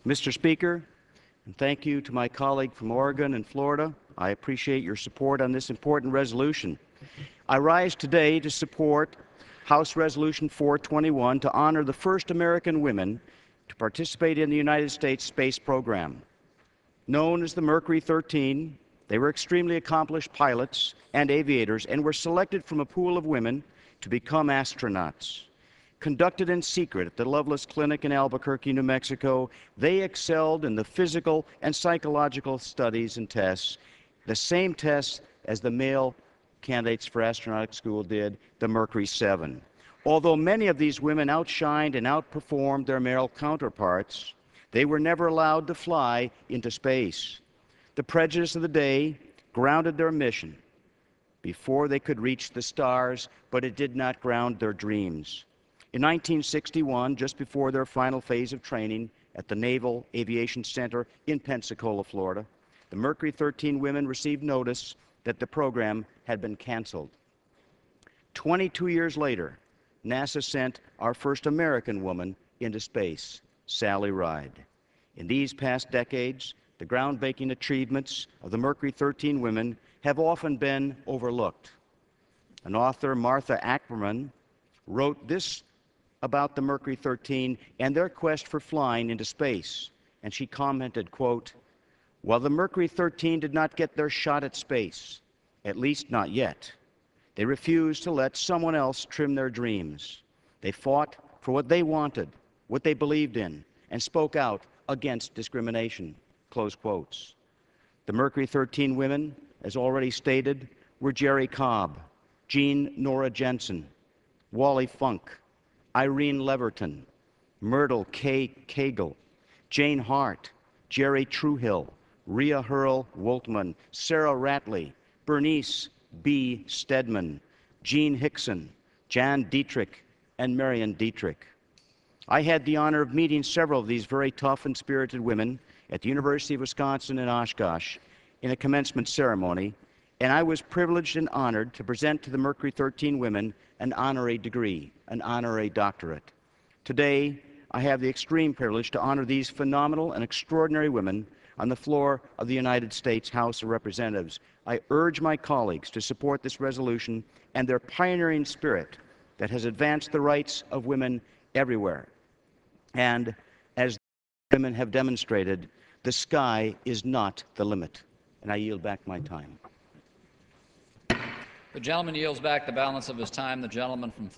Mr. Speaker, and thank you to my colleague from Oregon and Florida. I appreciate your support on this important resolution. I rise today to support House Resolution 421 to honor the first American women to participate in the United States space program. Known as the Mercury 13, they were extremely accomplished pilots and aviators and were selected from a pool of women to become astronauts. Conducted in secret at the Lovelace Clinic in Albuquerque, New Mexico, they excelled in the physical and psychological studies and tests, the same tests as the male candidates for astronautics school did, the Mercury 7. Although many of these women outshined and outperformed their male counterparts, they were never allowed to fly into space. The prejudice of the day grounded their mission before they could reach the stars, but it did not ground their dreams. In 1961, just before their final phase of training at the Naval Aviation Center in Pensacola, Florida, the Mercury 13 women received notice that the program had been canceled. 22 years later, NASA sent our first American woman into space, Sally Ride. In these past decades, the groundbreaking achievements of the Mercury 13 women have often been overlooked. An author, Martha Ackerman, wrote this about the Mercury 13 and their quest for flying into space, and she commented, quote, "While the Mercury 13 did not get their shot at space, at least not yet, they refused to let someone else trim their dreams. They fought for what they wanted, what they believed in, and spoke out against discrimination," close quotes. The Mercury 13 women, as already stated, were Jerry Cobb, Jean Nora Jensen, Wally Funk, Irene Leverton, Myrtle K. Cagle, Jane Hart, Jerry Truhill, Rhea Hurl Woltman, Sarah Ratley, Bernice B. Stedman, Jean Hickson, Jan Dietrich, and Marion Dietrich. I had the honor of meeting several of these very tough and spirited women at the University of Wisconsin in Oshkosh in a commencement ceremony, and I was privileged and honored to present to the Mercury 13 women an honorary degree, an honorary doctorate. Today, I have the extreme privilege to honor these phenomenal and extraordinary women on the floor of the United States House of Representatives. I urge my colleagues to support this resolution and their pioneering spirit that has advanced the rights of women everywhere. And as women have demonstrated, the sky is not the limit. And I yield back my time. The gentleman yields back the balance of his time. The gentleman from